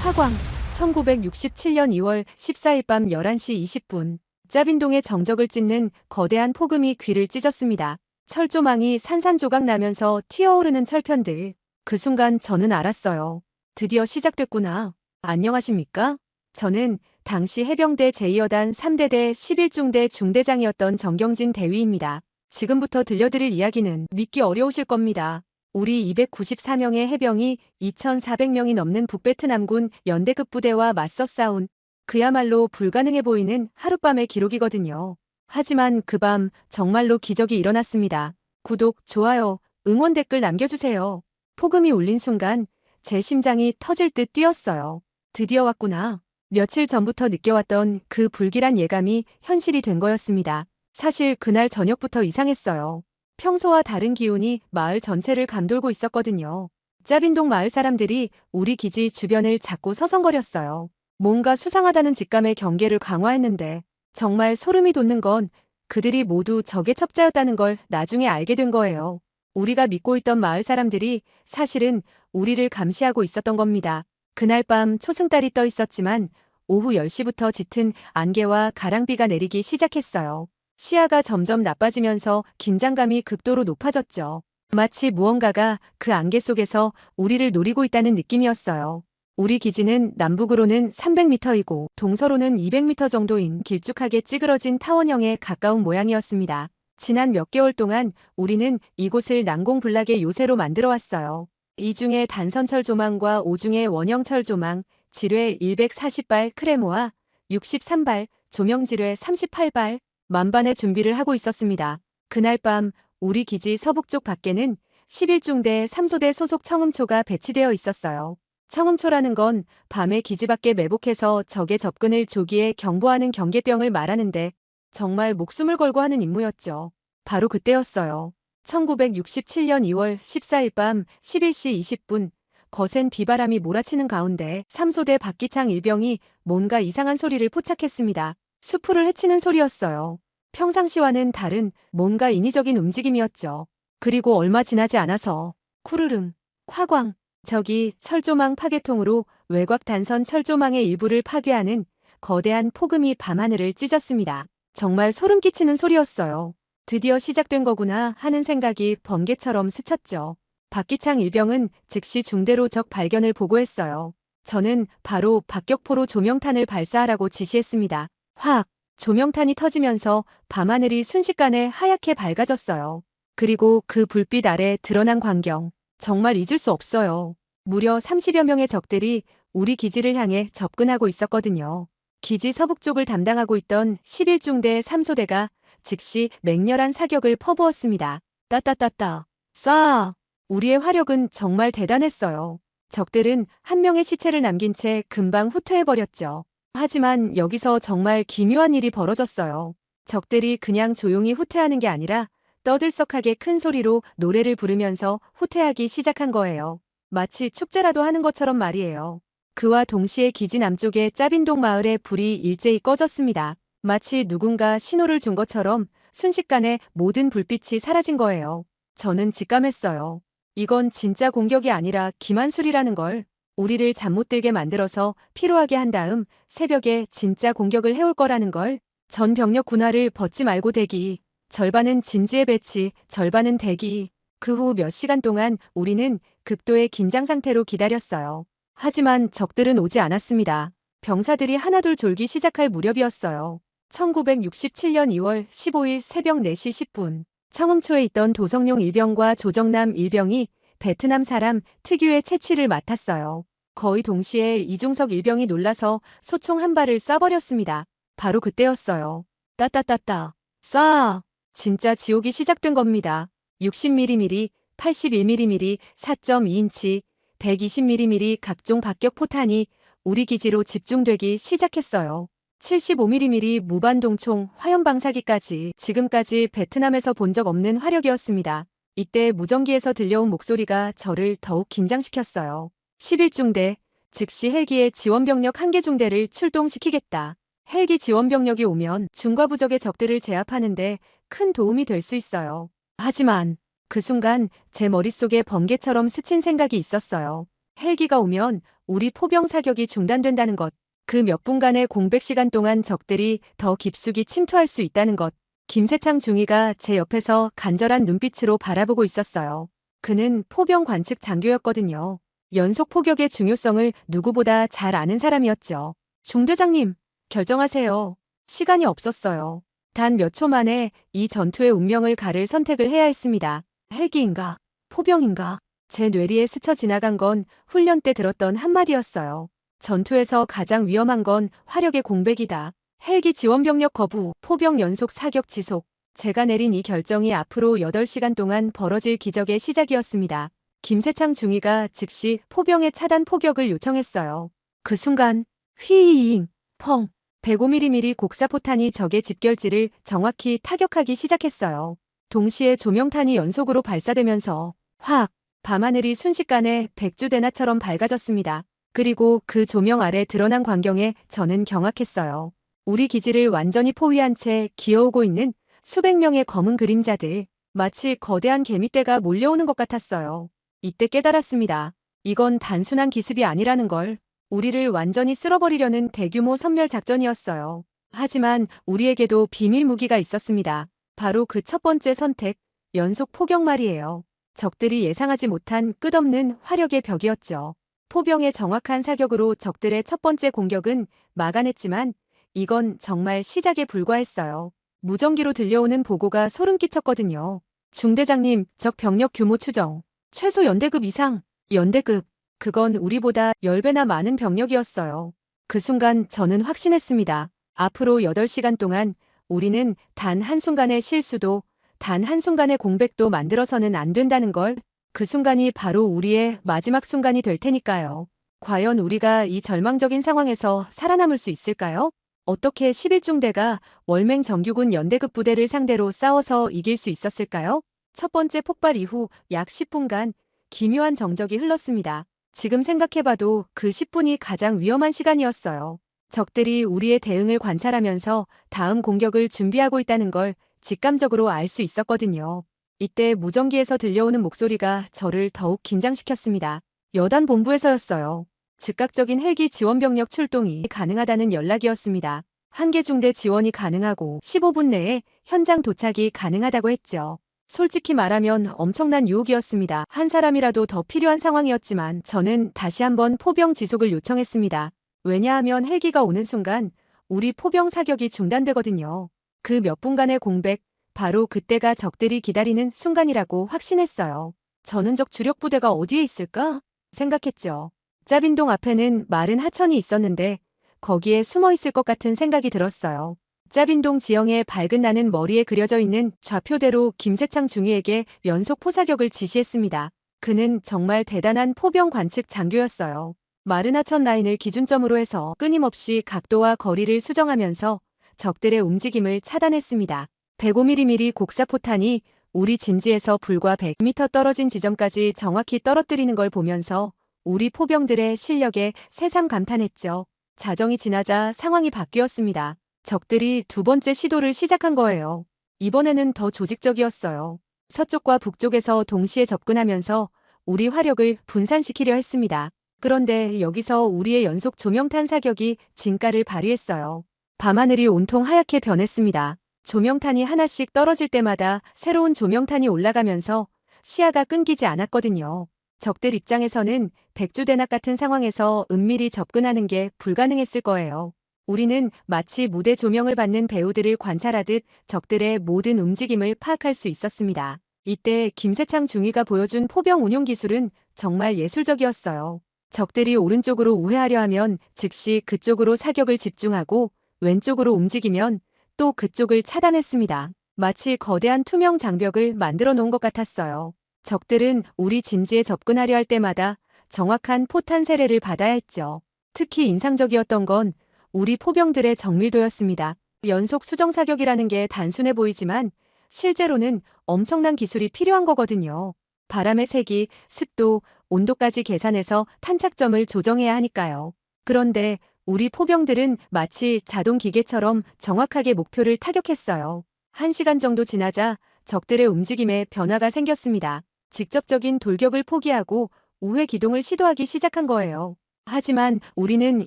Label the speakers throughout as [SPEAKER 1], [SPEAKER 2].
[SPEAKER 1] 화광 1967년 2월 14일 밤 11시 20분 짜빈동의 정적을 찢는 거대한 폭음이 귀를 찢었습니다. 철조망이 산산조각 나면서 튀어오르는 철편들. 그 순간 저는 알았어요. 드디어 시작됐구나. 안녕하십니까? 저는 당시 해병대 제2여단 3대대 11중대 중대장이었던 정경진 대위입니다. 지금부터 들려드릴 이야기는 믿기 어려우실 겁니다. 우리 294명의 해병이 2,400명이 넘는 북베트남군 연대급 부대와 맞서 싸운 그야말로 불가능해 보이는 하룻밤의 기록이거든요. 하지만 그 밤 정말로 기적이 일어났습니다. 구독, 좋아요, 응원 댓글 남겨주세요. 폭음이 울린 순간 제 심장이 터질 듯 뛰었어요. 드디어 왔구나. 며칠 전부터 느껴왔던 그 불길한 예감이 현실이 된 거였습니다. 사실 그날 저녁부터 이상했어요. 평소와 다른 기운이 마을 전체를 감돌고 있었거든요. 짜빈동 마을 사람들이 우리 기지 주변을 자꾸 서성거렸어요. 뭔가 수상하다는 직감에 경계를 강화했는데 정말 소름이 돋는 건 그들이 모두 적의 첩자였다는 걸 나중에 알게 된 거예요. 우리가 믿고 있던 마을 사람들이 사실은 우리를 감시하고 있었던 겁니다. 그날 밤 초승달이 떠 있었지만 오후 10시부터 짙은 안개와 가랑비가 내리기 시작했어요. 시야가 점점 나빠지면서 긴장감이 극도로 높아졌죠. 마치 무언가가 그 안개 속에서 우리를 노리고 있다는 느낌이었어요. 우리 기지는 남북으로는 300m이고 동서로는 200m 정도인 길쭉하게 찌그러진 타원형에 가까운 모양이었습니다. 지난 몇 개월 동안 우리는 이곳을 난공불락의 요새로 만들어 왔어요. 이 중에 단선철 조망과 5중의 원형철 조망, 지뢰 140발 크레모와 63발, 조명지뢰 38발, 만반의 준비를 하고 있었습니다. 그날 밤 우리 기지 서북쪽 밖에는 11중대 3소대 소속 청음초가 배치되어 있었어요. 청음초라는 건 밤에 기지 밖에 매복해서 적의 접근을 조기에 경보하는 경계병을 말하는데 정말 목숨을 걸고 하는 임무였죠. 바로 그때였어요. 1967년 2월 14일 밤 11시 20분 거센 비바람이 몰아치는 가운데 3소대 박기창 일병이 뭔가 이상한 소리를 포착했습니다. 수풀을 헤치는 소리였어요. 평상시와는 다른 뭔가 인위적인 움직임이었죠. 그리고 얼마 지나지 않아서 쿠르릉, 화광, 적이 철조망 파괴통으로 외곽 단선 철조망의 일부를 파괴하는 거대한 폭음이 밤하늘을 찢었습니다. 정말 소름 끼치는 소리였어요. 드디어 시작된 거구나 하는 생각이 번개처럼 스쳤죠. 박기창 일병은 즉시 중대로 적 발견을 보고했어요. 저는 바로 박격포로 조명탄을 발사하라고 지시했습니다. 확! 조명탄이 터지면서 밤하늘이 순식간에 하얗게 밝아졌어요. 그리고 그 불빛 아래 드러난 광경. 정말 잊을 수 없어요. 무려 30여 명의 적들이 우리 기지를 향해 접근하고 있었거든요. 기지 서북쪽을 담당하고 있던 11중대 3소대가 즉시 맹렬한 사격을 퍼부었습니다. 따따따따. 쏴! 우리의 화력은 정말 대단했어요. 적들은 한 명의 시체를 남긴 채 금방 후퇴해버렸죠. 하지만 여기서 정말 기묘한 일이 벌어졌어요. 적들이 그냥 조용히 후퇴하는 게 아니라 떠들썩하게 큰 소리로 노래를 부르면서 후퇴하기 시작한 거예요. 마치 축제라도 하는 것처럼 말이에요. 그와 동시에 기지 남쪽의 짜빈동 마을의 불이 일제히 꺼졌습니다. 마치 누군가 신호를 준 것처럼 순식간에 모든 불빛이 사라진 거예요. 저는 직감했어요. 이건 진짜 공격이 아니라 기만술이라는 걸. 우리를 잠 못 들게 만들어서 피로하게 한 다음 새벽에 진짜 공격을 해올 거라는 걸. 전 병력 군화를 벗지 말고 대기. 절반은 진지에 배치, 절반은 대기. 그 후 몇 시간 동안 우리는 극도의 긴장 상태로 기다렸어요. 하지만 적들은 오지 않았습니다. 병사들이 하나둘 졸기 시작할 무렵이었어요. 1967년 2월 15일 새벽 4시 10분. 청음초에 있던 도성용 일병과 조정남 일병이 베트남 사람 특유의 채취를 맡았어요. 거의 동시에 이중석 일병이 놀라서 소총 한 발을 쏴버렸습니다. 바로 그때였어요. 따따따따. 쏴! 진짜 지옥이 시작된 겁니다. 60mm, 81mm, 4.2인치, 120mm 각종 박격 포탄이 우리 기지로 집중되기 시작했어요. 75mm 무반동총 화염방사기까지 지금까지 베트남에서 본 적 없는 화력이었습니다. 이때 무전기에서 들려온 목소리가 저를 더욱 긴장시켰어요. 11중대, 즉시 헬기의 지원병력 1개 중대를 출동시키겠다. 헬기 지원병력이 오면 중과부적의 적들을 제압하는데 큰 도움이 될 수 있어요. 하지만 그 순간 제 머릿속에 번개처럼 스친 생각이 있었어요. 헬기가 오면 우리 포병 사격이 중단된다는 것. 그 몇 분간의 공백 시간 동안 적들이 더 깊숙이 침투할 수 있다는 것. 김세창 중위가 제 옆에서 간절한 눈빛으로 바라보고 있었어요. 그는 포병 관측 장교였거든요. 연속 포격의 중요성을 누구보다 잘 아는 사람이었죠. 중대장님, 결정하세요. 시간이 없었어요. 단 몇 초 만에 이 전투의 운명을 가를 선택을 해야 했습니다. 헬기인가? 포병인가? 제 뇌리에 스쳐 지나간 건 훈련 때 들었던 한마디였어요. 전투에서 가장 위험한 건 화력의 공백이다. 헬기 지원병력 거부, 포병 연속 사격 지속. 제가 내린 이 결정이 앞으로 8시간 동안 벌어질 기적의 시작이었습니다. 김세창 중위가 즉시 포병의 차단 포격을 요청했어요. 그 순간 휘잉, 펑, 105mm 곡사포탄이 적의 집결지를 정확히 타격하기 시작했어요. 동시에 조명탄이 연속으로 발사되면서 확, 밤하늘이 순식간에 백주대나처럼 밝아졌습니다. 그리고 그 조명 아래 드러난 광경에 저는 경악했어요. 우리 기지를 완전히 포위한 채 기어오고 있는 수백 명의 검은 그림자들, 마치 거대한 개미떼가 몰려오는 것 같았어요. 이때 깨달았습니다. 이건 단순한 기습이 아니라는 걸. 우리를 완전히 쓸어버리려는 대규모 선멸 작전이었어요. 하지만 우리에게도 비밀 무기가 있었습니다. 바로 그 첫 번째 선택, 연속 포격 말이에요. 적들이 예상하지 못한 끝없는 화력의 벽이었죠. 포병의 정확한 사격으로 적들의 첫 번째 공격은 막아냈지만 이건 정말 시작에 불과했어요. 무전기로 들려오는 보고가 소름 끼쳤거든요. 중대장님, 적 병력 규모 추정. 최소 연대급 이상. 연대급. 그건 우리보다 10배나 많은 병력이었어요. 그 순간 저는 확신했습니다. 앞으로 8시간 동안 우리는 단 한순간의 실수도, 단 한순간의 공백도 만들어서는 안 된다는 걸. 그 순간이 바로 우리의 마지막 순간이 될 테니까요. 과연 우리가 이 절망적인 상황에서 살아남을 수 있을까요? 어떻게 11중대가 월맹 정규군 연대급 부대를 상대로 싸워서 이길 수 있었을까요? 첫 번째 폭발 이후 약 10분간 기묘한 정적이 흘렀습니다. 지금 생각해봐도 그 10분이 가장 위험한 시간이었어요. 적들이 우리의 대응을 관찰하면서 다음 공격을 준비하고 있다는 걸 직감적으로 알 수 있었거든요. 이때 무전기에서 들려오는 목소리가 저를 더욱 긴장시켰습니다. 여단 본부에서였어요. 즉각적인 헬기 지원병력 출동이 가능하다는 연락이었습니다. 한 개 중대 지원이 가능하고 15분 내에 현장 도착이 가능하다고 했죠. 솔직히 말하면 엄청난 유혹이었습니다. 한 사람이라도 더 필요한 상황이었지만 저는 다시 한번 포병 지속을 요청했습니다. 왜냐하면 헬기가 오는 순간 우리 포병 사격이 중단되거든요. 그 몇 분간의 공백, 바로 그때가 적들이 기다리는 순간이라고 확신했어요. 저는 적 주력 부대가 어디에 있을까? 생각했죠. 짜빈동 앞에는 마른 하천이 있었는데 거기에 숨어 있을 것 같은 생각이 들었어요. 짜빈동 지형의 밝은 나는 머리에 그려져 있는 좌표대로 김세창 중위에게 연속 포사격을 지시했습니다. 그는 정말 대단한 포병 관측 장교였어요. 마른 하천 라인을 기준점으로 해서 끊임없이 각도와 거리를 수정하면서 적들의 움직임을 차단했습니다. 105mm 곡사포탄이 우리 진지에서 불과 100m 떨어진 지점까지 정확히 떨어뜨리는 걸 보면서 우리 포병들의 실력에 새삼 감탄했죠. 자정이 지나자 상황이 바뀌었습니다. 적들이 두 번째 시도를 시작한 거예요. 이번에는 더 조직적이었어요. 서쪽과 북쪽에서 동시에 접근하면서 우리 화력을 분산시키려 했습니다. 그런데 여기서 우리의 연속 조명탄 사격이 진가를 발휘했어요. 밤하늘이 온통 하얗게 변했습니다. 조명탄이 하나씩 떨어질 때마다 새로운 조명탄이 올라가면서 시야가 끊기지 않았거든요. 적들 입장에서는 백주대낮 같은 상황에서 은밀히 접근하는 게 불가능했을 거예요. 우리는 마치 무대 조명을 받는 배우들을 관찰하듯 적들의 모든 움직임을 파악할 수 있었습니다. 이때 김세창 중위가 보여준 포병 운용 기술은 정말 예술적이었어요. 적들이 오른쪽으로 우회하려 하면 즉시 그쪽으로 사격을 집중하고 왼쪽으로 움직이면 또 그쪽을 차단했습니다. 마치 거대한 투명 장벽을 만들어 놓은 것 같았어요. 적들은 우리 진지에 접근하려 할 때마다 정확한 포탄 세례를 받아야 했죠. 특히 인상적이었던 건 우리 포병들의 정밀도였습니다. 연속 수정 사격이라는 게 단순해 보이지만 실제로는 엄청난 기술이 필요한 거거든요. 바람의 세기, 습도, 온도까지 계산해서 탄착점을 조정해야 하니까요. 그런데 우리 포병들은 마치 자동 기계처럼 정확하게 목표를 타격했어요. 1시간 정도 지나자 적들의 움직임에 변화가 생겼습니다. 직접적인 돌격을 포기하고 우회 기동을 시도하기 시작한 거예요. 하지만 우리는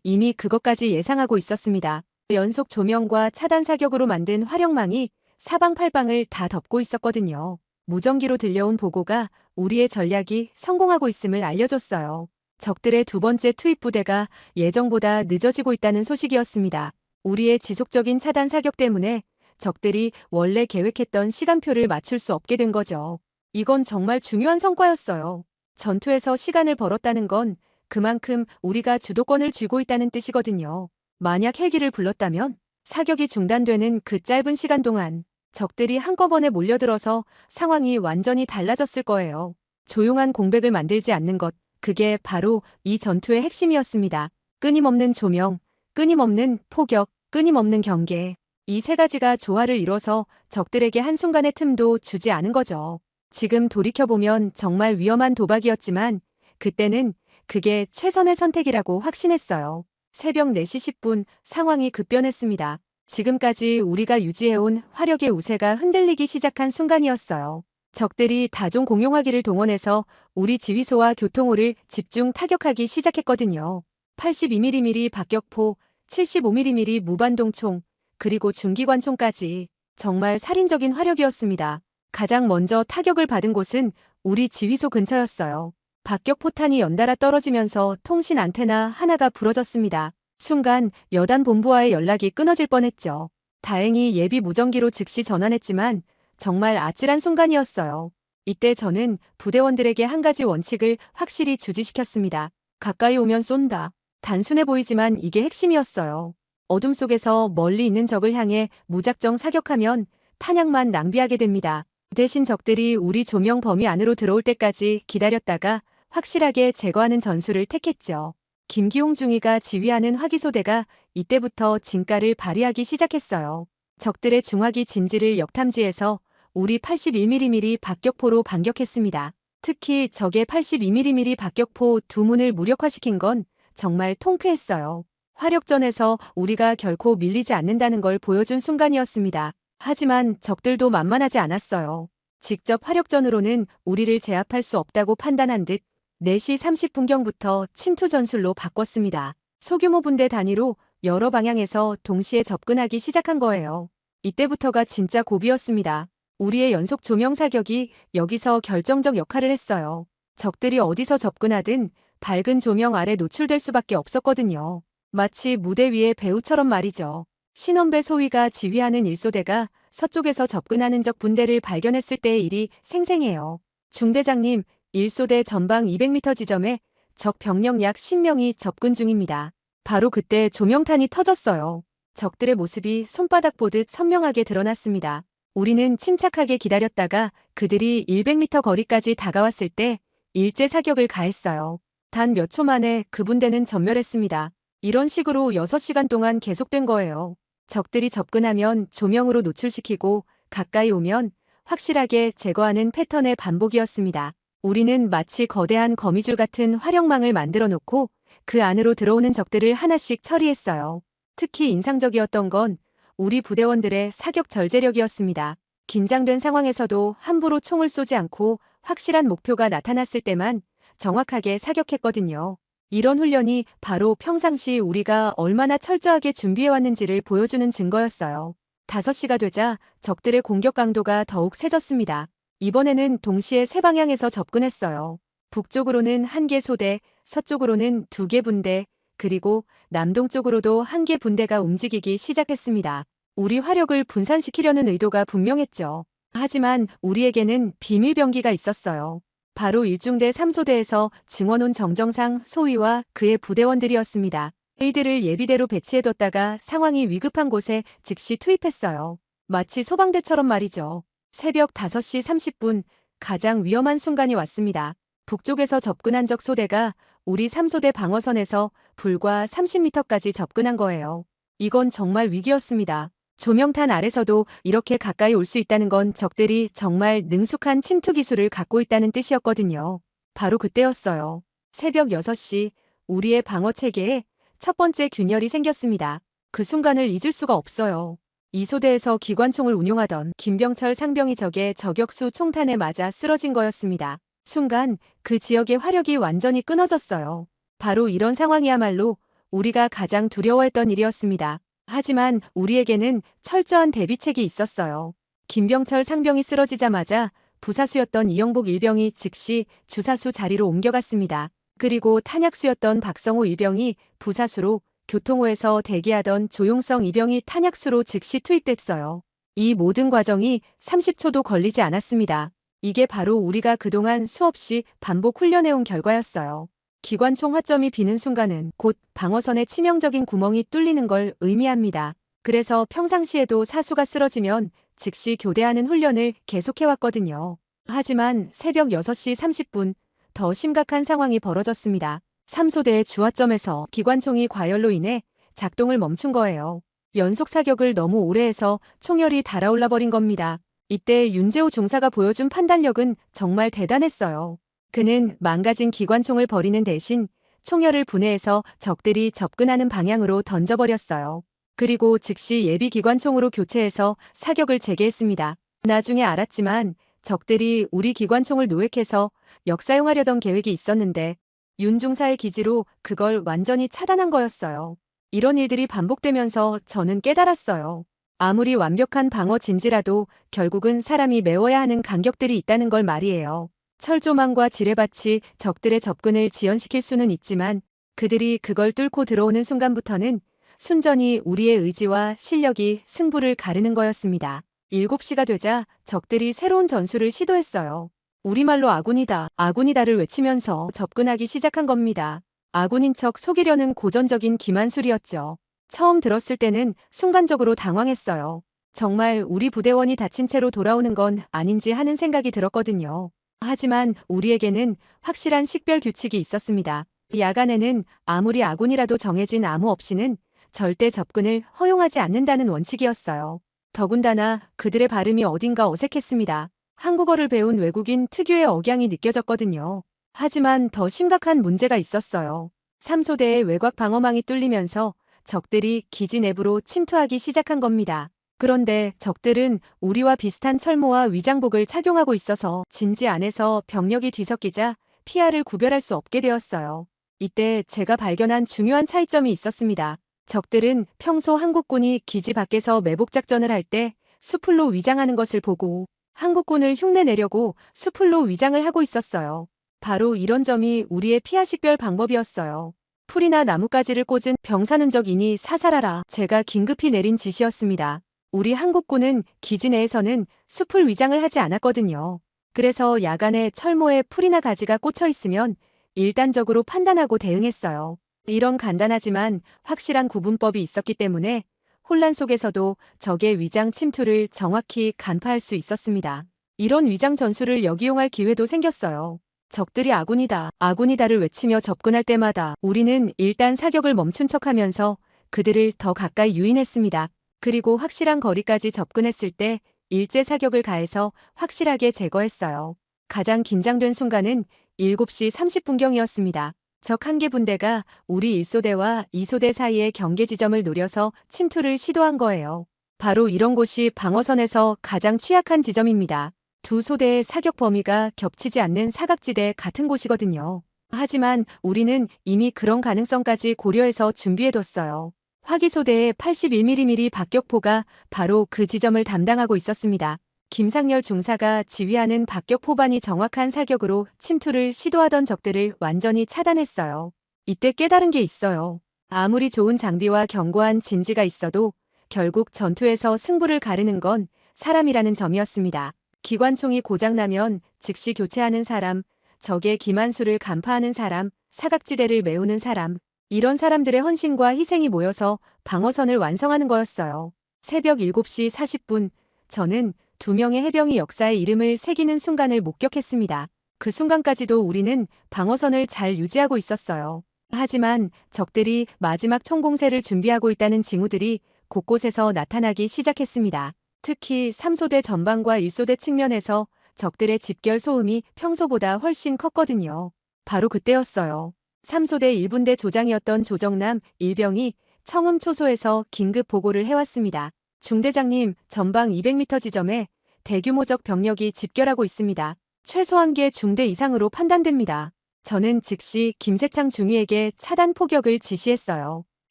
[SPEAKER 1] 이미 그것까지 예상하고 있었습니다. 연속 조명과 차단 사격으로 만든 화력망이 사방팔방을 다 덮고 있었거든요. 무전기로 들려온 보고가 우리의 전략이 성공하고 있음을 알려줬어요. 적들의 두 번째 투입 부대가 예정보다 늦어지고 있다는 소식이었습니다. 우리의 지속적인 차단 사격 때문에 적들이 원래 계획했던 시간표를 맞출 수 없게 된 거죠. 이건 정말 중요한 성과였어요. 전투에서 시간을 벌었다는 건 그만큼 우리가 주도권을 쥐고 있다는 뜻이거든요. 만약 헬기를 불렀다면 사격이 중단되는 그 짧은 시간 동안 적들이 한꺼번에 몰려들어서 상황이 완전히 달라졌을 거예요. 조용한 공백을 만들지 않는 것, 그게 바로 이 전투의 핵심이었습니다. 끊임없는 조명, 끊임없는 포격, 끊임없는 경계. 이 세 가지가 조화를 이뤄서 적들에게 한순간의 틈도 주지 않은 거죠. 지금 돌이켜보면 정말 위험한 도박이었지만 그때는 그게 최선의 선택이라고 확신했어요. 새벽 4시 10분 상황이 급변했습니다. 지금까지 우리가 유지해온 화력의 우세가 흔들리기 시작한 순간이었어요. 적들이 다종 공용화기를 동원해서 우리 지휘소와 교통호를 집중 타격하기 시작했거든요. 82mm 박격포, 75mm 무반동총, 그리고 중기관총까지 정말 살인적인 화력이었습니다. 가장 먼저 타격을 받은 곳은 우리 지휘소 근처였어요. 박격포탄이 연달아 떨어지면서 통신 안테나 하나가 부러졌습니다. 순간 여단 본부와의 연락이 끊어질 뻔했죠. 다행히 예비 무전기로 즉시 전환했지만 정말 아찔한 순간이었어요. 이때 저는 부대원들에게 한 가지 원칙을 확실히 주지시켰습니다. 가까이 오면 쏜다. 단순해 보이지만 이게 핵심이었어요. 어둠 속에서 멀리 있는 적을 향해 무작정 사격하면 탄약만 낭비하게 됩니다. 대신 적들이 우리 조명 범위 안으로 들어올 때까지 기다렸다가 확실하게 제거하는 전술을 택했죠. 김기홍 중위가 지휘하는 화기소대가 이때부터 진가를 발휘하기 시작했어요. 적들의 중화기 진지를 역탐지해서 우리 81mm 박격포로 반격했습니다. 특히 적의 82mm 박격포 두 문을 무력화시킨 건 정말 통쾌했어요. 화력전에서 우리가 결코 밀리지 않는다는 걸 보여준 순간이었습니다. 하지만 적들도 만만하지 않았어요. 직접 화력전으로는 우리를 제압할 수 없다고 판단한 듯 4시 30분경부터 침투 전술로 바꿨습니다. 소규모 분대 단위로 여러 방향에서 동시에 접근하기 시작한 거예요. 이때부터가 진짜 고비였습니다. 우리의 연속 조명 사격이 여기서 결정적 역할을 했어요. 적들이 어디서 접근하든 밝은 조명 아래 노출될 수밖에 없었거든요. 마치 무대 위의 배우처럼 말이죠. 신원배 소위가 지휘하는 1소대가 서쪽에서 접근하는 적 분대를 발견했을 때의 일이 생생해요. 중대장님, 1소대 전방 200m 지점에 적 병력 약 10명이 접근 중입니다. 바로 그때 조명탄이 터졌어요. 적들의 모습이 손바닥 보듯 선명하게 드러났습니다. 우리는 침착하게 기다렸다가 그들이 100m 거리까지 다가왔을 때 일제 사격을 가했어요. 단 몇 초 만에 그 분대는 전멸했습니다. 이런 식으로 6시간 동안 계속된 거예요. 적들이 접근하면 조명으로 노출시키고 가까이 오면 확실하게 제거하는 패턴의 반복이었습니다. 우리는 마치 거대한 거미줄 같은 화력망을 만들어 놓고 그 안으로 들어오는 적들을 하나씩 처리했어요. 특히 인상적이었던 건 우리 부대원들의 사격 절제력이었습니다. 긴장된 상황에서도 함부로 총을 쏘지 않고 확실한 목표가 나타났을 때만 정확하게 사격했거든요. 이런 훈련이 바로 평상시 우리가 얼마나 철저하게 준비해왔는지를 보여주는 증거였어요. 5시가 되자 적들의 공격 강도가 더욱 세졌습니다. 이번에는 동시에 세 방향에서 접근했어요. 북쪽으로는 1개 소대, 서쪽으로는 2개 분대, 그리고 남동쪽으로도 1개 분대가 움직이기 시작했습니다. 우리 화력을 분산시키려는 의도가 분명했죠. 하지만 우리에게는 비밀병기가 있었어요. 바로 1중대 3소대에서 증원온 정정상 소위와 그의 부대원들이었습니다. 이들을 예비대로 배치해뒀다가 상황이 위급한 곳에 즉시 투입했어요. 마치 소방대처럼 말이죠. 새벽 5시 30분 가장 위험한 순간이 왔습니다. 북쪽에서 접근한 적 소대가 우리 3소대 방어선에서 불과 30m까지 접근한 거예요. 이건 정말 위기였습니다. 조명탄 아래서도 이렇게 가까이 올 수 있다는 건 적들이 정말 능숙한 침투 기술을 갖고 있다는 뜻이었거든요. 바로 그때였어요. 새벽 6시 우리의 방어체계에 첫 번째 균열이 생겼습니다. 그 순간을 잊을 수가 없어요. 이 소대에서 기관총을 운용하던 김병철 상병이 적의 저격수 총탄에 맞아 쓰러진 거였습니다. 순간 그 지역의 화력이 완전히 끊어졌어요. 바로 이런 상황이야말로 우리가 가장 두려워했던 일이었습니다. 하지만 우리에게는 철저한 대비책이 있었어요. 김병철 상병이 쓰러지자마자 부사수였던 이영복 일병이 즉시 주사수 자리로 옮겨갔습니다. 그리고 탄약수였던 박성호 일병이 부사수로, 교통호에서 대기하던 조용성 이병이 탄약수로 즉시 투입됐어요. 이 모든 과정이 30초도 걸리지 않았습니다. 이게 바로 우리가 그동안 수없이 반복 훈련해온 결과였어요. 기관총 화점이 비는 순간은 곧 방어선의 치명적인 구멍이 뚫리는 걸 의미합니다. 그래서 평상시에도 사수가 쓰러지면 즉시 교대하는 훈련을 계속해왔거든요. 하지만 새벽 6시 30분 더 심각한 상황이 벌어졌습니다. 3소대의 주화점에서 기관총이 과열로 인해 작동을 멈춘 거예요. 연속 사격을 너무 오래 해서 총열이 달아올라 버린 겁니다. 이때 윤재호 중사가 보여준 판단력은 정말 대단했어요. 그는 망가진 기관총을 버리는 대신 총열을 분해해서 적들이 접근하는 방향으로 던져버렸어요. 그리고 즉시 예비 기관총으로 교체해서 사격을 재개했습니다. 나중에 알았지만 적들이 우리 기관총을 노획해서 역사용하려던 계획이 있었는데 윤 중사의 기지로 그걸 완전히 차단한 거였어요. 이런 일들이 반복되면서 저는 깨달았어요. 아무리 완벽한 방어 진지라도 결국은 사람이 메워야 하는 간격들이 있다는 걸 말이에요. 철조망과 지뢰밭이 적들의 접근을 지연시킬 수는 있지만 그들이 그걸 뚫고 들어오는 순간부터는 순전히 우리의 의지와 실력이 승부를 가르는 거였습니다. 7시가 되자 적들이 새로운 전술을 시도했어요. 우리말로 아군이다, 아군이다를 외치면서 접근하기 시작한 겁니다. 아군인 척 속이려는 고전적인 기만술이었죠. 처음 들었을 때는 순간적으로 당황했어요. 정말 우리 부대원이 다친 채로 돌아오는 건 아닌지 하는 생각이 들었거든요. 하지만 우리에게는 확실한 식별 규칙이 있었습니다. 야간에는 아무리 아군이라도 정해진 암호 없이는 절대 접근을 허용하지 않는다는 원칙이었어요. 더군다나 그들의 발음이 어딘가 어색했습니다. 한국어를 배운 외국인 특유의 억양이 느껴졌거든요. 하지만 더 심각한 문제가 있었어요. 3소대의 외곽 방어망이 뚫리면서 적들이 기지 내부로 침투하기 시작한 겁니다. 그런데 적들은 우리와 비슷한 철모와 위장복을 착용하고 있어서 진지 안에서 병력이 뒤섞이자 피하를 구별할 수 없게 되었어요. 이때 제가 발견한 중요한 차이점이 있었습니다. 적들은 평소 한국군이 기지 밖에서 매복작전을 할 때 수풀로 위장하는 것을 보고 한국군을 흉내내려고 수풀로 위장을 하고 있었어요. 바로 이런 점이 우리의 피하 식별 방법이었어요. 풀이나 나뭇가지를 꽂은 병사 흔적이니 사살하라. 제가 긴급히 내린 지시였습니다. 우리 한국군은 기지 내에서는 수풀 위장을 하지 않았거든요. 그래서 야간에 철모에 풀이나 가지가 꽂혀 있으면 일단적으로 판단하고 대응했어요. 이런 간단하지만 확실한 구분법이 있었기 때문에 혼란 속에서도 적의 위장 침투를 정확히 간파할 수 있었습니다. 이런 위장 전술을 역이용할 기회도 생겼어요. 적들이 아군이다, 아군이다를 외치며 접근할 때마다 우리는 일단 사격을 멈춘 척하면서 그들을 더 가까이 유인했습니다. 그리고 확실한 거리까지 접근했을 때 일제 사격을 가해서 확실하게 제거했어요. 가장 긴장된 순간은 7시 30분경이었습니다. 적 한 개 분대가 우리 1소대와 2소대 사이의 경계 지점을 노려서 침투를 시도한 거예요. 바로 이런 곳이 방어선에서 가장 취약한 지점입니다. 두 소대의 사격 범위가 겹치지 않는 사각지대 같은 곳이거든요. 하지만 우리는 이미 그런 가능성까지 고려해서 준비해뒀어요. 화기소대의 81mm 박격포가 바로 그 지점을 담당하고 있었습니다. 김상열 중사가 지휘하는 박격포반이 정확한 사격으로 침투를 시도하던 적들을 완전히 차단했어요. 이때 깨달은 게 있어요. 아무리 좋은 장비와 견고한 진지가 있어도 결국 전투에서 승부를 가르는 건 사람이라는 점이었습니다. 기관총이 고장나면 즉시 교체하는 사람, 적의 기만수를 간파하는 사람, 사각지대를 메우는 사람, 이런 사람들의 헌신과 희생이 모여서 방어선을 완성하는 거였어요. 새벽 7시 40분, 저는 2명의 해병이 역사에 이름을 새기는 순간을 목격했습니다. 그 순간까지도 우리는 방어선을 잘 유지하고 있었어요. 하지만 적들이 마지막 총공세를 준비하고 있다는 징후들이 곳곳에서 나타나기 시작했습니다. 특히 3소대 전방과 1소대 측면에서 적들의 집결 소음이 평소보다 훨씬 컸거든요. 바로 그때였어요. 3소대 1분대 조장이었던 조정남 일병이 청음 초소에서 긴급 보고를 해왔습니다. 중대장님, 전방 200m 지점에 대규모적 병력이 집결하고 있습니다. 최소한계 중대 이상으로 판단됩니다. 저는 즉시 김세창 중위에게 차단 포격을 지시했어요.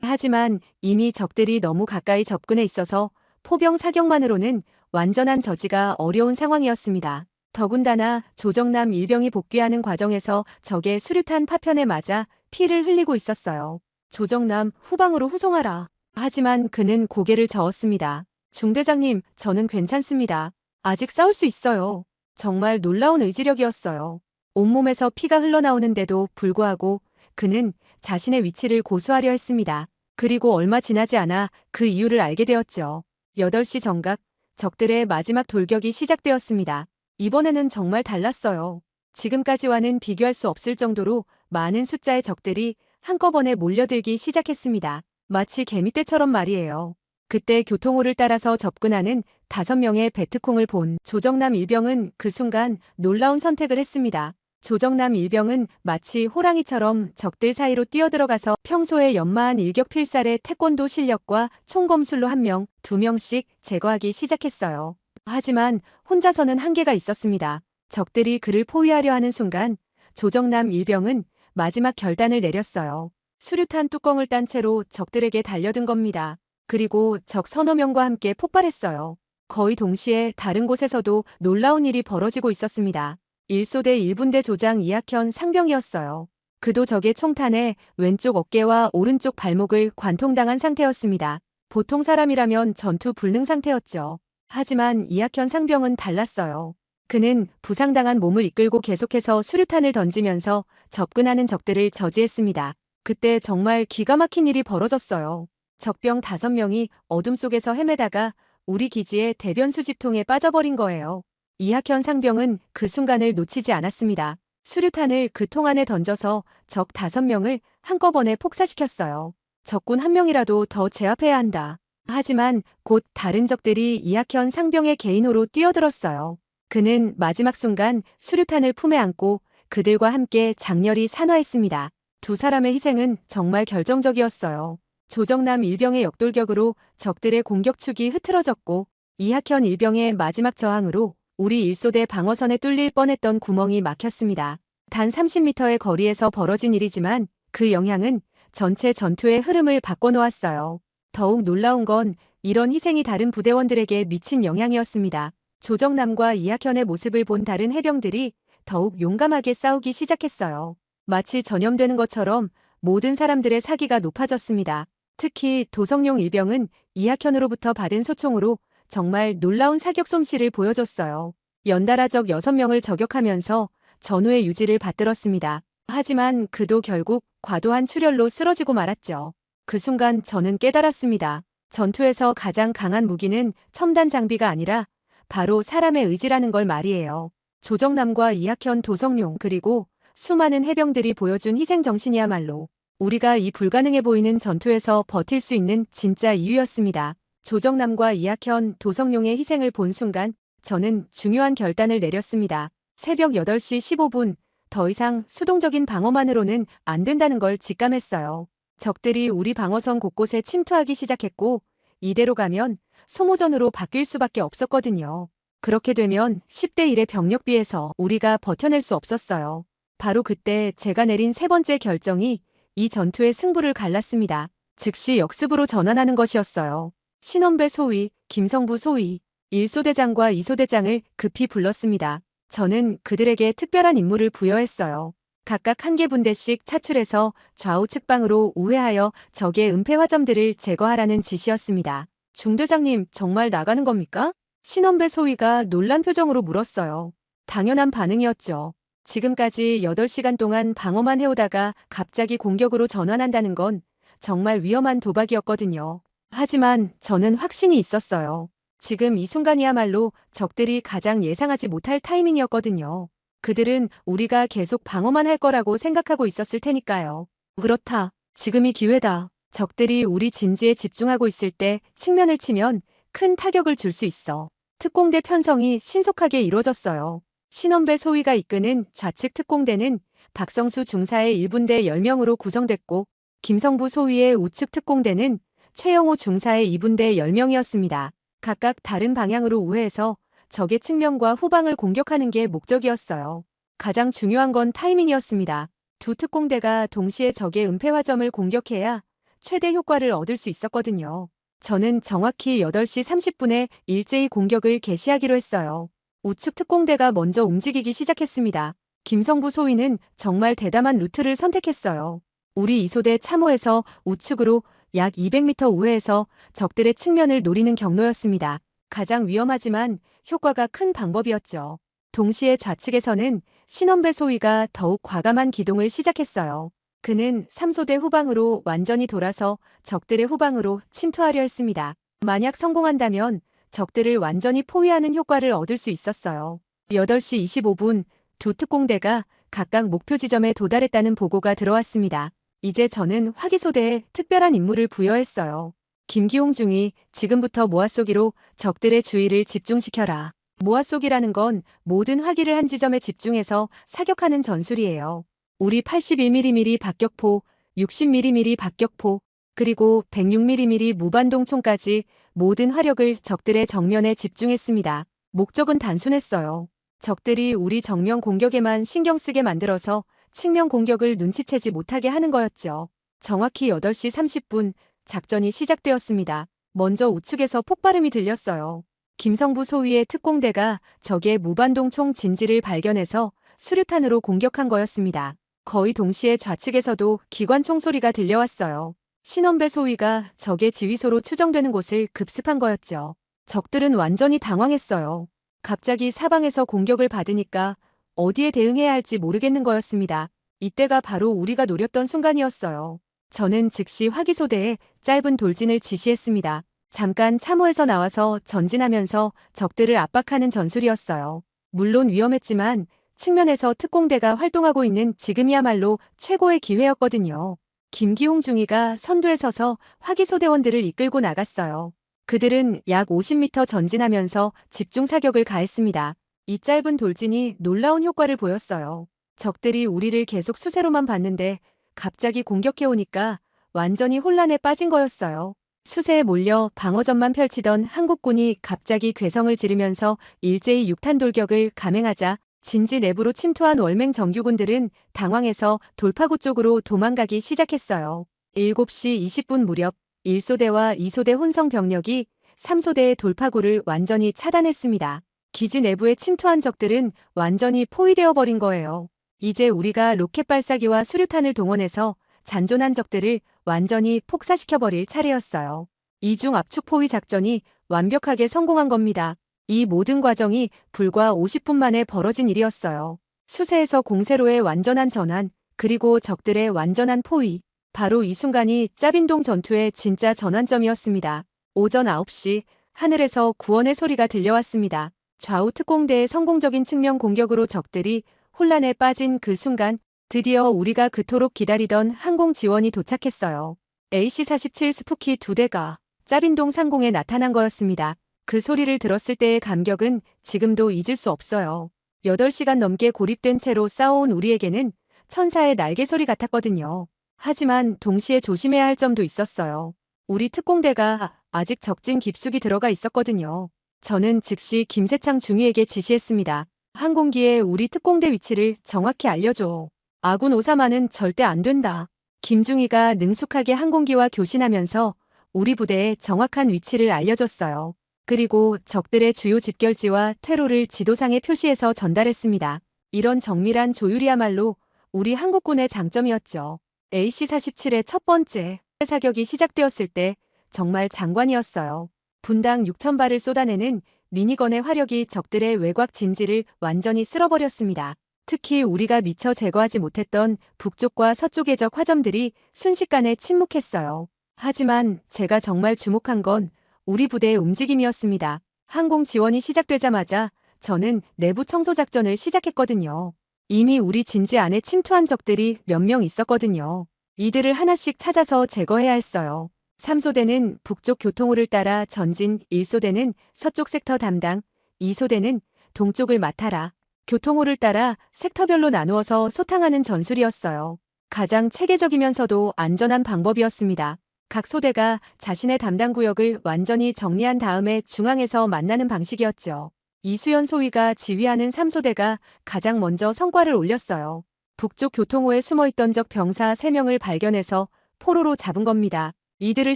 [SPEAKER 1] 하지만 이미 적들이 너무 가까이 접근해 있어서 포병 사격만으로는 완전한 저지가 어려운 상황이었습니다. 더군다나 조정남 일병이 복귀하는 과정에서 적의 수류탄 파편에 맞아 피를 흘리고 있었어요. 조정남, 후방으로 후송하라. 하지만 그는 고개를 저었습니다. 중대장님, 저는 괜찮습니다. 아직 싸울 수 있어요. 정말 놀라운 의지력이었어요. 온몸에서 피가 흘러나오는데도 불구하고 그는 자신의 위치를 고수하려 했습니다. 그리고 얼마 지나지 않아 그 이유를 알게 되었죠. 8시 정각, 적들의 마지막 돌격이 시작되었습니다. 이번에는 정말 달랐어요. 지금까지와는 비교할 수 없을 정도로 많은 숫자의 적들이 한꺼번에 몰려들기 시작했습니다. 마치 개미떼처럼 말이에요. 그때 교통호를 따라서 접근하는 5명의 베트콩을 본 조정남 일병은 그 순간 놀라운 선택을 했습니다. 조정남 일병은 마치 호랑이처럼 적들 사이로 뛰어들어가서 평소에 연마한 일격필살의 태권도 실력과 총검술로 1명, 2명씩 제거하기 시작했어요. 하지만 혼자서는 한계가 있었습니다. 적들이 그를 포위하려 하는 순간 조정남 일병은 마지막 결단을 내렸어요. 수류탄 뚜껑을 딴 채로 적들에게 달려든 겁니다. 그리고 적 서너 명과 함께 폭발했어요. 거의 동시에 다른 곳에서도 놀라운 일이 벌어지고 있었습니다. 1소대 1분대 조장 이학현 상병이었어요. 그도 적의 총탄에 왼쪽 어깨와 오른쪽 발목을 관통당한 상태였습니다. 보통 사람이라면 전투 불능 상태였죠. 하지만 이학현 상병은 달랐어요. 그는 부상당한 몸을 이끌고 계속해서 수류탄을 던지면서 접근하는 적들을 저지했습니다. 그때 정말 기가 막힌 일이 벌어졌어요. 적병 5명이 어둠 속에서 헤매다가 우리 기지의 대변 수집통에 빠져버린 거예요. 이학현 상병은 그 순간을 놓치지 않았습니다. 수류탄을 그 통 안에 던져서 적 5명을 한꺼번에 폭사시켰어요. 적군 1명이라도 더 제압해야 한다. 하지만 곧 다른 적들이 이학현 상병의 개인호로 뛰어들었어요. 그는 마지막 순간 수류탄을 품에 안고 그들과 함께 장렬히 산화했습니다. 2사람의 희생은 정말 결정적이었어요. 조정남 일병의 역돌격으로 적들의 공격축이 흐트러졌고 이학현 일병의 마지막 저항으로 우리 1소대 방어선에 뚫릴 뻔했던 구멍이 막혔습니다. 단 30m의 거리에서 벌어진 일이지만 그 영향은 전체 전투의 흐름을 바꿔놓았어요. 더욱 놀라운 건 이런 희생이 다른 부대원들에게 미친 영향이었습니다. 조정남과 이학현의 모습을 본 다른 해병들이 더욱 용감하게 싸우기 시작했어요. 마치 전염되는 것처럼 모든 사람들의 사기가 높아졌습니다. 특히 도성용 일병은 이학현으로부터 받은 소총으로 정말 놀라운 사격 솜씨를 보여줬어요. 연달아 적 6명을 저격하면서 전우의 유지를 받들었습니다. 하지만 그도 결국 과도한 출혈로 쓰러지고 말았죠. 그 순간 저는 깨달았습니다. 전투에서 가장 강한 무기는 첨단 장비가 아니라 바로 사람의 의지라는 걸 말이에요. 조정남과 이학현, 도성용 그리고 수많은 해병들이 보여준 희생정신이야말로 우리가 이 불가능해 보이는 전투에서 버틸 수 있는 진짜 이유였습니다. 조정남과 이학현, 도성용의 희생을 본 순간 저는 중요한 결단을 내렸습니다. 새벽 8시 15분, 더 이상 수동적인 방어만으로는 안 된다는 걸 직감했어요. 적들이 우리 방어선 곳곳에 침투하기 시작했고 이대로 가면 소모전으로 바뀔 수밖에 없었거든요. 그렇게 되면 10대 1의 병력비에서 우리가 버텨낼 수 없었어요. 바로 그때 제가 내린 3번째 결정이 이 전투의 승부를 갈랐습니다. 즉시 역습으로 전환하는 것이었어요. 신원배 소위, 김성부 소위, 1소대장과 2소대장을 급히 불렀습니다. 저는 그들에게 특별한 임무를 부여했어요. 각각 한 개 분대씩 차출해서 좌우 측방으로 우회하여 적의 은폐 화점들을 제거하라는 지시였습니다. 중대장님, 정말 나가는 겁니까? 신원배 소위가 놀란 표정으로 물었어요. 당연한 반응이었죠. 지금까지 8시간 동안 방어만 해오다가 갑자기 공격으로 전환한다는 건 정말 위험한 도박이었거든요. 하지만 저는 확신이 있었어요. 지금 이 순간이야말로 적들이 가장 예상하지 못할 타이밍이었거든요. 그들은 우리가 계속 방어만 할 거라고 생각하고 있었을 테니까요. 그렇다. 지금이 기회다. 적들이 우리 진지에 집중하고 있을 때 측면을 치면 큰 타격을 줄 수 있어. 특공대 편성이 신속하게 이루어졌어요. 신원배 소위가 이끄는 좌측 특공대는 박성수 중사의 1분대 10명으로 구성됐고 김성부 소위의 우측 특공대는 최영호 중사의 2분대 10명이었습니다. 각각 다른 방향으로 우회해서 적의 측면과 후방을 공격하는 게 목적이었어요. 가장 중요한 건 타이밍이었습니다. 두 특공대가 동시에 적의 은폐화점을 공격해야 최대 효과를 얻을 수 있었거든요. 저는 정확히 8시 30분에 일제히 공격을 개시하기로 했어요. 우측 특공대가 먼저 움직이기 시작했습니다. 김성부 소위는 정말 대담한 루트를 선택했어요. 우리 2소대 참호에서 우측으로 약 200m 우회에서 적들의 측면을 노리는 경로였습니다. 가장 위험하지만 효과가 큰 방법이었죠. 동시에 좌측에서는 신원배 소위가 더욱 과감한 기동을 시작했어요. 그는 3소대 후방으로 완전히 돌아서 적들의 후방으로 침투하려 했습니다. 만약 성공한다면 적들을 완전히 포위하는 효과를 얻을 수 있었어요. 8시 25분 두 특공대가 각각 목표 지점에 도달했다는 보고가 들어왔습니다. 이제 저는 화기소대에 특별한 임무를 부여했어요. 김기홍 중위, 지금부터 모아쏘기로 적들의 주의를 집중시켜라. 모아쏘기라는 건 모든 화기를 한 지점에 집중해서 사격하는 전술이에요. 우리 81mm 박격포, 60mm 박격포, 그리고 106mm 무반동 총까지 모든 화력을 적들의 정면에 집중했습니다. 목적은 단순했어요. 적들이 우리 정면 공격에만 신경 쓰게 만들어서 측면 공격을 눈치채지 못하게 하는 거였죠. 정확히 8시 30분 작전이 시작되었습니다. 먼저 우측에서 폭발음이 들렸어요. 김성부 소위의 특공대가 적의 무반동 총 진지를 발견해서 수류탄으로 공격한 거였습니다. 거의 동시에 좌측에서도 기관 총소리가 들려왔어요. 신원배 소위가 적의 지휘소로 추정되는 곳을 급습한 거였죠. 적들은 완전히 당황했어요. 갑자기 사방에서 공격을 받으니까 어디에 대응해야 할지 모르겠는 거였습니다. 이때가 바로 우리가 노렸던 순간이었어요. 저는 즉시 화기소대에 짧은 돌진을 지시했습니다. 잠깐 참호에서 나와서 전진하면서 적들을 압박하는 전술이었어요. 물론 위험했지만 측면에서 특공대가 활동하고 있는 지금이야말로 최고의 기회였거든요. 김기홍 중위가 선두에 서서 화기소대원들을 이끌고 나갔어요. 그들은 약 50m 전진하면서 집중 사격을 가했습니다. 이 짧은 돌진이 놀라운 효과를 보였어요. 적들이 우리를 계속 수세로만 봤는데 갑자기 공격해오니까 완전히 혼란에 빠진 거였어요. 수세에 몰려 방어전만 펼치던 한국군이 갑자기 괴성을 지르면서 일제히 육탄 돌격을 감행하자 진지 내부로 침투한 월맹 정규군들은 당황해서 돌파구 쪽으로 도망가기 시작했어요. 7시 20분 무렵 1소대와 2소대 혼성 병력이 3소대의 돌파구를 완전히 차단했습니다. 기지 내부에 침투한 적들은 완전히 포위되어 버린 거예요. 이제 우리가 로켓 발사기와 수류탄을 동원해서 잔존한 적들을 완전히 폭사시켜버릴 차례였어요. 이중 압축 포위 작전이 완벽하게 성공한 겁니다. 이 모든 과정이 불과 50분 만에 벌어진 일이었어요. 수세에서 공세로의 완전한 전환, 그리고 적들의 완전한 포위. 바로 이 순간이 짜빈동 전투의 진짜 전환점이었습니다. 오전 9시 하늘에서 구원의 소리가 들려왔습니다. 좌우 특공대의 성공적인 측면 공격으로 적들이 혼란에 빠진 그 순간 드디어 우리가 그토록 기다리던 항공 지원이 도착했어요. AC-47 스푸키 2대가 짜빈동 상공에 나타난 거였습니다. 그 소리를 들었을 때의 감격은 지금도 잊을 수 없어요. 8시간 넘게 고립된 채로 싸워온 우리에게는 천사의 날개 소리 같았거든요. 하지만 동시에 조심해야 할 점도 있었어요. 우리 특공대가 아직 적진 깊숙이 들어가 있었거든요. 저는 즉시 김세창 중위에게 지시했습니다. 항공기에 우리 특공대 위치를 정확히 알려줘. 아군 오사마는 절대 안 된다. 김중위가 능숙하게 항공기와 교신하면서 우리 부대의 정확한 위치를 알려줬어요. 그리고 적들의 주요 집결지와 퇴로를 지도상에 표시해서 전달했습니다. 이런 정밀한 조율이야말로 우리 한국군의 장점이었죠. AC-47의 첫 번째 사격이 시작되었을 때 정말 장관이었어요. 분당 6,000발을 쏟아내는 미니건의 화력이 적들의 외곽 진지를 완전히 쓸어버렸습니다. 특히 우리가 미처 제거하지 못했던 북쪽과 서쪽의 적 화점들이 순식간에 침묵했어요. 하지만 제가 정말 주목한 건 우리 부대의 움직임이었습니다. 항공 지원이 시작되자마자 저는 내부 청소 작전을 시작했거든요. 이미 우리 진지 안에 침투한 적들이 몇 명 있었거든요. 이들을 하나씩 찾아서 제거해야 했어요. 3소대는 북쪽 교통호를 따라 전진, 1소대는 서쪽 섹터 담당, 2소대는 동쪽을 맡아라. 교통호를 따라 섹터별로 나누어서 소탕하는 전술이었어요. 가장 체계적이면서도 안전한 방법이었습니다. 각 소대가 자신의 담당 구역을 완전히 정리한 다음에 중앙에서 만나는 방식이었죠. 이수연 소위가 지휘하는 3소대가 가장 먼저 성과를 올렸어요. 북쪽 교통호에 숨어있던 적 병사 3명을 발견해서 포로로 잡은 겁니다. 이들을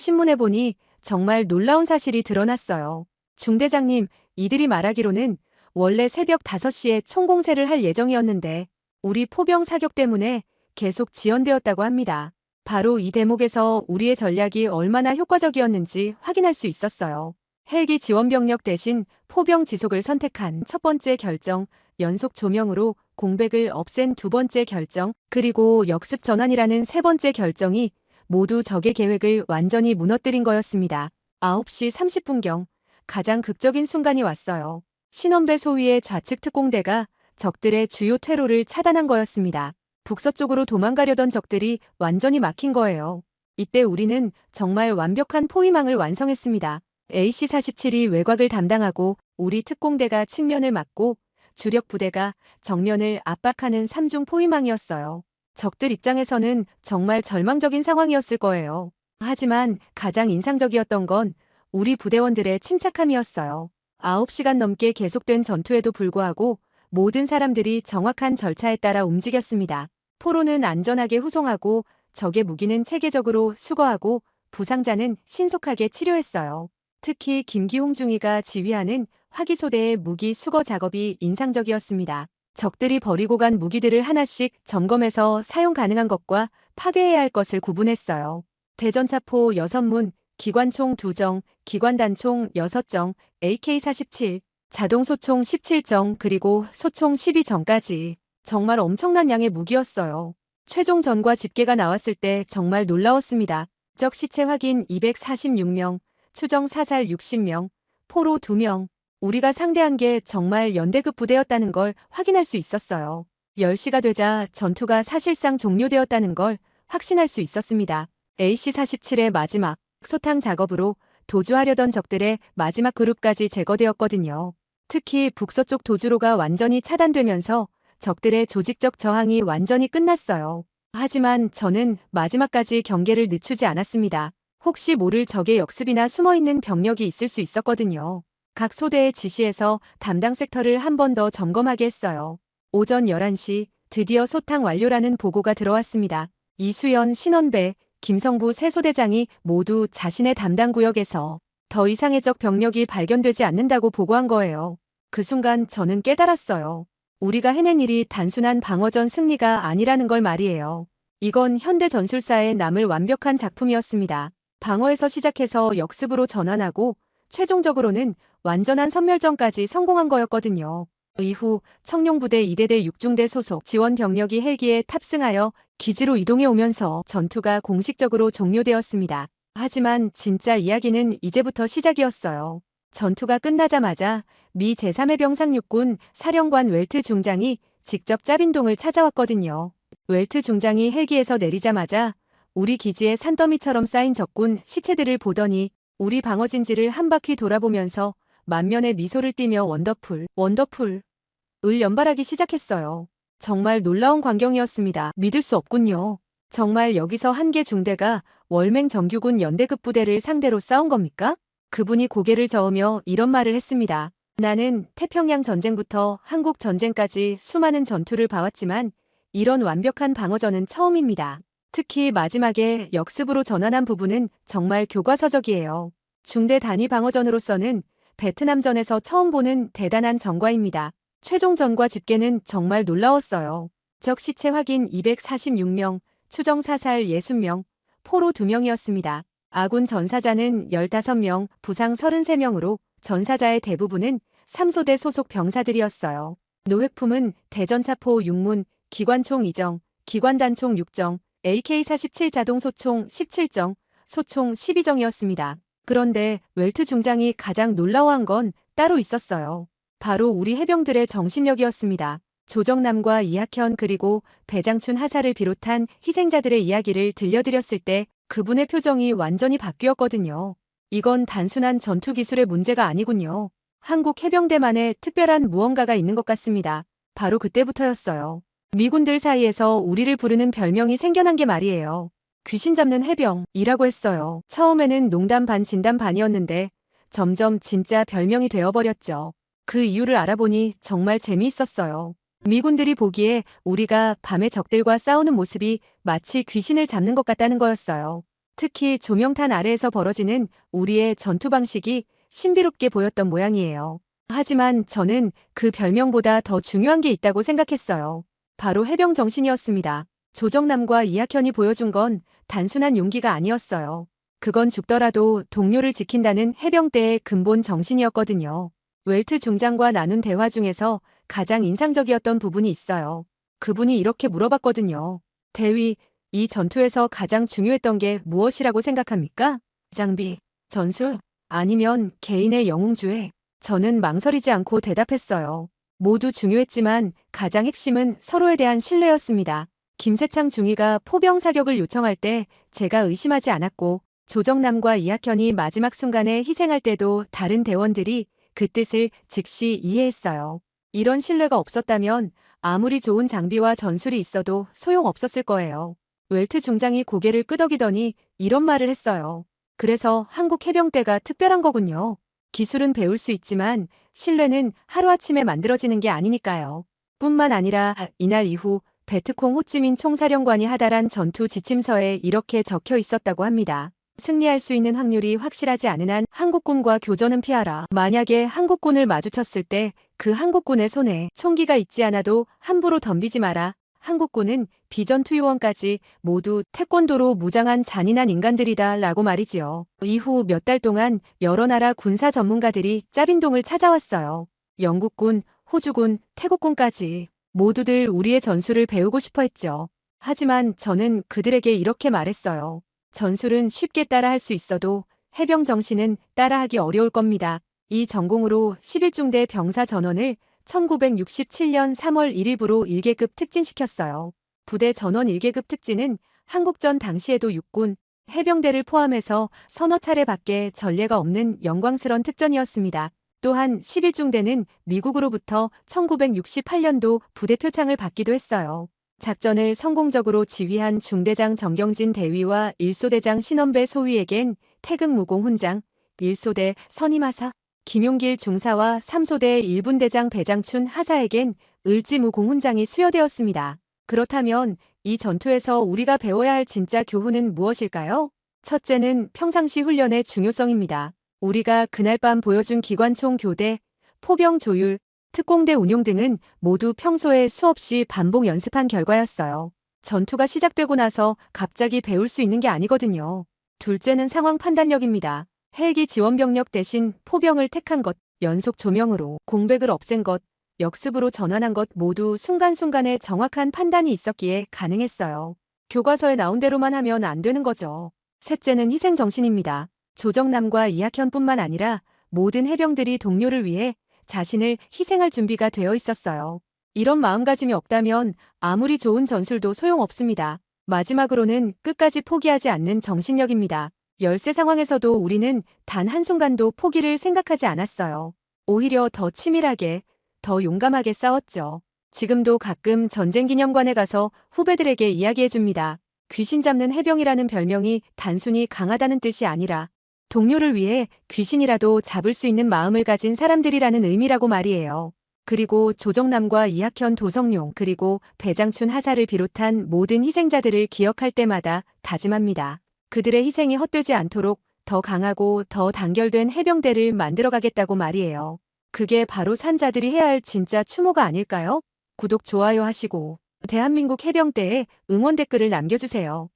[SPEAKER 1] 신문에 보니 정말 놀라운 사실이 드러났어요. 중대장님, 이들이 말하기로는 원래 새벽 5시에 총공세를 할 예정이었는데 우리 포병 사격 때문에 계속 지연되었다고 합니다. 바로 이 대목에서 우리의 전략이 얼마나 효과적이었는지 확인할 수 있었어요. 헬기 지원 병력 대신 포병 지속을 선택한 첫 번째 결정, 연속 조명으로 공백을 없앤 두 번째 결정, 그리고 역습 전환이라는 세 번째 결정이 모두 적의 계획을 완전히 무너뜨린 거였습니다. 9시 30분경 가장 극적인 순간이 왔어요. 신원배 소위의 좌측 특공대가 적들의 주요 퇴로를 차단한 거였습니다. 북서쪽으로 도망가려던 적들이 완전히 막힌 거예요. 이때 우리는 정말 완벽한 포위망을 완성했습니다. AC-47이 외곽을 담당하고 우리 특공대가 측면을 막고 주력 부대가 정면을 압박하는 3중 포위망이었어요. 적들 입장에서는 정말 절망적인 상황이었을 거예요. 하지만 가장 인상적이었던 건 우리 부대원들의 침착함이었어요. 9시간 넘게 계속된 전투에도 불구하고 모든 사람들이 정확한 절차에 따라 움직였습니다. 포로는 안전하게 후송하고 적의 무기는 체계적으로 수거하고 부상자는 신속하게 치료했어요. 특히 김기홍 중위가 지휘하는 화기소대의 무기 수거 작업이 인상적이었습니다. 적들이 버리고 간 무기들을 하나씩 점검해서 사용 가능한 것과 파괴해야 할 것을 구분했어요. 대전차포 6문, 기관총 2정, 기관단총 6정, AK-47, 자동소총 17정, 그리고 소총 12정까지. 정말 엄청난 양의 무기였어요. 최종 전과 집계가 나왔을 때 정말 놀라웠습니다. 적 시체 확인 246명, 추정 사살 60명, 포로 2명. 우리가 상대한 게 정말 연대급 부대였다는 걸 확인할 수 있었어요. 10시가 되자 전투가 사실상 종료되었다는 걸 확신할 수 있었습니다. AC-47의 마지막 소탕 작업으로 도주하려던 적들의 마지막 그룹까지 제거되었거든요. 특히 북서쪽 도주로가 완전히 차단되면서 적들의 조직적 저항이 완전히 끝났어요. 하지만 저는 마지막까지 경계를 늦추지 않았습니다. 혹시 모를 적의 역습이나 숨어있는 병력이 있을 수 있었거든요. 각 소대의 지시에서 담당 섹터를 한 번 더 점검하게 했어요. 오전 11시 드디어 소탕 완료라는 보고가 들어왔습니다. 이수연, 신원배, 김성부 세 소대장이 모두 자신의 담당 구역에서 더 이상의 적 병력이 발견되지 않는다고 보고한 거예요. 그 순간 저는 깨달았어요. 우리가 해낸 일이 단순한 방어전 승리가 아니라는 걸 말이에요. 이건 현대 전술사에 남을 완벽한 작품이었습니다. 방어에서 시작해서 역습으로 전환하고 최종적으로는 완전한 섬멸전까지 성공한 거였거든요. 이후 청룡부대 2대대 6중대 소속 지원 병력이 헬기에 탑승하여 기지로 이동해 오면서 전투가 공식적으로 종료되었습니다. 하지만 진짜 이야기는 이제부터 시작이었어요. 전투가 끝나자마자 미 제3해병 상륙군 사령관 웰트 중장이 직접 짜빈동을 찾아왔거든요. 웰트 중장이 헬기에서 내리자마자 우리 기지에 산더미처럼 쌓인 적군 시체들을 보더니 우리 방어진지를 한 바퀴 돌아보면서 만면에 미소를 띠며 원더풀, 원더풀 을 연발하기 시작했어요. 정말 놀라운 광경이었습니다. 믿을 수 없군요. 정말 여기서 한 개 중대가 월맹 정규군 연대급 부대를 상대로 싸운 겁니까? 그분이 고개를 저으며 이런 말을 했습니다. 나는 태평양 전쟁부터 한국 전쟁까지 수많은 전투를 봐왔지만 이런 완벽한 방어전은 처음입니다. 특히 마지막에 역습으로 전환한 부분은 정말 교과서적이에요. 중대 단위 방어전으로서는 베트남전에서 처음 보는 대단한 전과입니다. 최종 전과 집계는 정말 놀라웠어요. 적 시체 확인 246명, 추정 사살 60명, 포로 2명이었습니다. 아군 전사자는 15명, 부상 33명으로 전사자의 대부분은 3소대 소속 병사들이었어요. 노획품은 대전차포 6문, 기관총 2정, 기관단총 6정, AK-47 자동소총 17정, 소총 12정이었습니다. 그런데 웰트 중장이 가장 놀라워한 건 따로 있었어요. 바로 우리 해병들의 정신력이었습니다. 조정남과 이학현 그리고 배장춘 하사를 비롯한 희생자들의 이야기를 들려드렸을 때 그분의 표정이 완전히 바뀌었거든요. 이건 단순한 전투 기술의 문제가 아니군요. 한국 해병대만의 특별한 무언가가 있는 것 같습니다. 바로 그때부터였어요. 미군들 사이에서 우리를 부르는 별명이 생겨난 게 말이에요. 귀신 잡는 해병이라고 했어요. 처음에는 농담 반 진담 반이었는데 점점 진짜 별명이 되어버렸죠. 그 이유를 알아보니 정말 재미있었어요. 미군들이 보기에 우리가 밤에 적들과 싸우는 모습이 마치 귀신을 잡는 것 같다는 거였어요. 특히 조명탄 아래에서 벌어지는 우리의 전투 방식이 신비롭게 보였던 모양이에요. 하지만 저는 그 별명보다 더 중요한 게 있다고 생각했어요. 바로 해병 정신이었습니다. 조정남과 이학현이 보여준 건 단순한 용기가 아니었어요. 그건 죽더라도 동료를 지킨다는 해병대의 근본 정신이었거든요. 웰트 중장과 나눈 대화 중에서 가장 인상적이었던 부분이 있어요. 그분이 이렇게 물어봤거든요. 대위, 이 전투에서 가장 중요했던 게 무엇이라고 생각합니까? 장비, 전술, 아니면 개인의 영웅주의? 저는 망설이지 않고 대답했어요. 모두 중요했지만 가장 핵심은 서로에 대한 신뢰였습니다. 김세창 중위가 포병 사격을 요청할 때 제가 의심하지 않았고 조정남과 이학현이 마지막 순간에 희생할 때도 다른 대원들이 그 뜻을 즉시 이해했어요. 이런 신뢰가 없었다면 아무리 좋은 장비와 전술이 있어도 소용없었을 거예요. 웰트 중장이 고개를 끄덕이더니 이런 말을 했어요. 그래서 한국 해병대가 특별한 거군요. 기술은 배울 수 있지만 신뢰는 하루아침에 만들어지는 게 아니니까요. 뿐만 아니라 이날 이후 베트콩 호찌민 총사령관이 하달한 전투 지침서에 이렇게 적혀 있었다고 합니다. 승리할 수 있는 확률이 확실하지 않은 한 한국군과 교전은 피하라. 만약에 한국군을 마주쳤을 때 그 한국군의 손에 총기가 있지 않아도 함부로 덤비지 마라. 한국군은 비전투 요원까지 모두 태권도로 무장한 잔인한 인간들이다 라고 말이지요. 이후 몇 달 동안 여러 나라 군사 전문가들이 짜빈동을 찾아왔어요. 영국군, 호주군, 태국군까지 모두들 우리의 전술을 배우고 싶어 했죠. 하지만 저는 그들에게 이렇게 말했어요. 전술은 쉽게 따라할 수 있어도 해병 정신은 따라하기 어려울 겁니다. 이 전공으로 11중대 병사 전원을 1967년 3월 1일부로 1계급 특진시켰어요. 부대 전원 1계급 특진은 한국전 당시에도 육군, 해병대를 포함해서 서너 차례밖에 전례가 없는 영광스런 특전이었습니다. 또한 11중대는 미국으로부터 1968년도 부대 표창을 받기도 했어요. 작전을 성공적으로 지휘한 중대장 정경진 대위와 1소대장 신원배 소위에겐 태극무공 훈장, 1소대 선임하사, 김용길 중사와 3소대 1분대장 배장춘 하사에겐 을지무공 훈장이 수여되었습니다. 그렇다면 이 전투에서 우리가 배워야 할 진짜 교훈은 무엇일까요? 첫째는 평상시 훈련의 중요성입니다. 우리가 그날 밤 보여준 기관총 교대, 포병 조율, 특공대 운용 등은 모두 평소에 수없이 반복 연습한 결과였어요. 전투가 시작되고 나서 갑자기 배울 수 있는 게 아니거든요. 둘째는 상황 판단력입니다. 헬기 지원병력 대신 포병을 택한 것, 연속 조명으로 공백을 없앤 것, 역습으로 전환한 것 모두 순간순간에 정확한 판단이 있었기에 가능했어요. 교과서에 나온 대로만 하면 안 되는 거죠. 셋째는 희생정신입니다. 조정남과 이학현뿐만 아니라 모든 해병들이 동료를 위해 자신을 희생할 준비가 되어 있었어요. 이런 마음가짐이 없다면 아무리 좋은 전술도 소용없습니다. 마지막으로는 끝까지 포기하지 않는 정신력입니다. 열세 상황에서도 우리는 단 한순간도 포기를 생각하지 않았어요. 오히려 더 치밀하게, 더 용감하게 싸웠죠. 지금도 가끔 전쟁기념관에 가서 후배들에게 이야기해줍니다. 귀신 잡는 해병이라는 별명이 단순히 강하다는 뜻이 아니라 동료를 위해 귀신이라도 잡을 수 있는 마음을 가진 사람들이라는 의미라고 말이에요. 그리고 조정남과 이학현 도성용 그리고 배장춘 하사를 비롯한 모든 희생자들을 기억할 때마다 다짐합니다. 그들의 희생이 헛되지 않도록 더 강하고 더 단결된 해병대를 만들어가겠다고 말이에요. 그게 바로 산자들이 해야 할 진짜 추모가 아닐까요? 구독, 좋아요 하시고 대한민국 해병대에 응원 댓글을 남겨주세요.